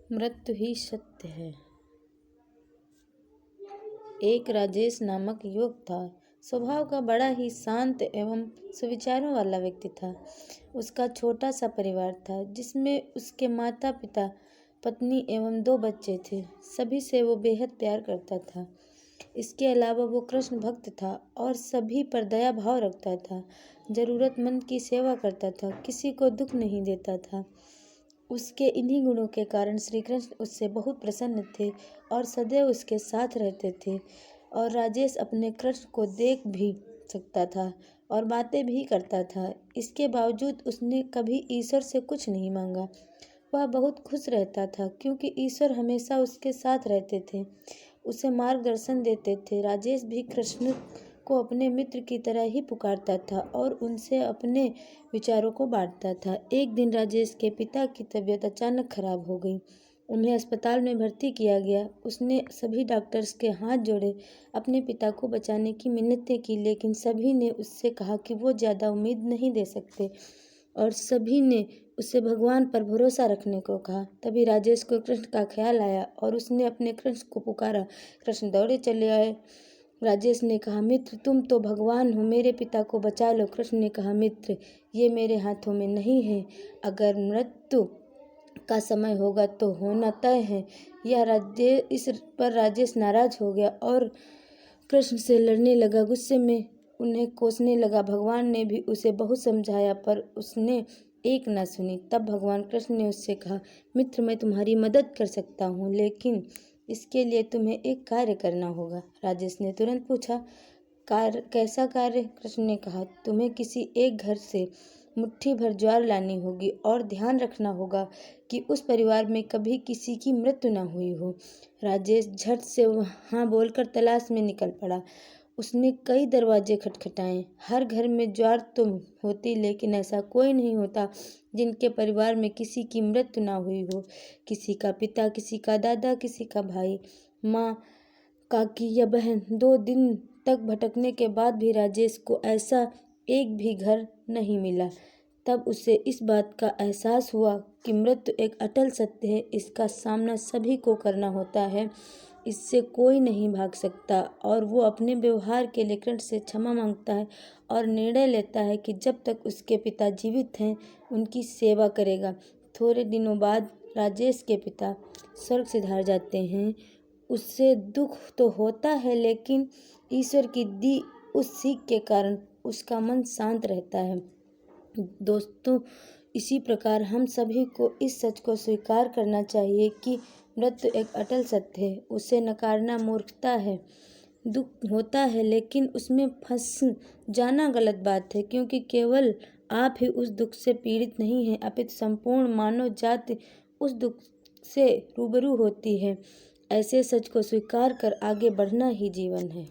मृत्यु ही सत्य है। एक राजेश नामक युवक था। स्वभाव का बड़ा ही शांत एवं सुविचारों वाला व्यक्ति था। उसका छोटा सा परिवार था जिसमें उसके माता पिता, पत्नी एवं 2 बच्चे थे। सभी से वो बेहद प्यार करता था। इसके अलावा वो कृष्ण भक्त था और सभी पर दया भाव रखता था। जरूरतमंद की सेवा करता था, किसी को दुख नहीं देता था। उसके इन्हीं गुणों के कारण श्री कृष्ण उससे बहुत प्रसन्न थे और सदैव उसके साथ रहते थे। और राजेश अपने कृष्ण को देख भी सकता था और बातें भी करता था। इसके बावजूद उसने कभी ईश्वर से कुछ नहीं मांगा। वह बहुत खुश रहता था क्योंकि ईश्वर हमेशा उसके साथ रहते थे, उसे मार्गदर्शन देते थे। राजेश भी कृष्ण को अपने मित्र की तरह ही पुकारता था और उनसे अपने विचारों को बांटता था। एक दिन राजेश के पिता की तबीयत अचानक खराब हो गई। उन्हें अस्पताल में भर्ती किया गया। उसने सभी डॉक्टर्स के हाथ जोड़े, अपने पिता को बचाने की मिन्नतें की, लेकिन सभी ने उससे कहा कि वो ज़्यादा उम्मीद नहीं दे सकते और सभी ने उससे भगवान पर भरोसा रखने को कहा। तभी राजेश को कृष्ण का ख्याल आया और उसने अपने कृष्ण को पुकारा। कृष्ण दौड़े चले आए। राजेश ने कहा, मित्र तुम तो भगवान हो, मेरे पिता को बचा लो। कृष्ण ने कहा, मित्र ये मेरे हाथों में नहीं है। अगर मृत्यु का समय होगा तो होना तय है। इस पर राजेश नाराज हो गया और कृष्ण से लड़ने लगा। गुस्से में उन्हें कोसने लगा। भगवान ने भी उसे बहुत समझाया पर उसने एक न सुनी। तब भगवान कृष्ण ने उससे कहा, मित्र मैं तुम्हारी मदद कर सकता हूँ, लेकिन इसके लिए तुम्हें एक कार्य करना होगा। राजेश ने तुरंत पूछा, कैसा कार्य? कृष्ण ने कहा, तुम्हें किसी एक घर से मुट्ठी भर ज्वार लानी होगी और ध्यान रखना होगा कि उस परिवार में कभी किसी की मृत्यु न हुई हो। राजेश झट से वहाँ बोलकर तलाश में निकल पड़ा। उसने कई दरवाजे खटखटाए। हर घर में ज्वार तो होती, लेकिन ऐसा कोई नहीं होता जिनके परिवार में किसी की मृत्यु ना हुई हो। किसी का पिता, किसी का दादा, किसी का भाई, माँ, काकी या बहन। 2 दिन तक भटकने के बाद भी राजेश को ऐसा एक भी घर नहीं मिला। तब उसे इस बात का एहसास हुआ कि मृत्यु एक अटल सत्य है। इसका सामना सभी को करना होता है, इससे कोई नहीं भाग सकता। और वो अपने व्यवहार के लिए कृष्ण से क्षमा मांगता है और निर्णय लेता है कि जब तक उसके पिता जीवित हैं उनकी सेवा करेगा। थोड़े दिनों बाद राजेश के पिता स्वर्ग सिधार जाते हैं। उससे दुख तो होता है, लेकिन ईश्वर की दी उस सीख के कारण उसका मन शांत रहता है। दोस्तों, इसी प्रकार हम सभी को इस सच को स्वीकार करना चाहिए कि मृत्यु एक अटल सत्य है। उसे नकारना मूर्खता है। दुख होता है, लेकिन उसमें फंस जाना गलत बात है, क्योंकि केवल आप ही उस दुख से पीड़ित नहीं हैं, अपितु संपूर्ण मानव जाति उस दुख से रूबरू होती है। ऐसे सच को स्वीकार कर आगे बढ़ना ही जीवन है।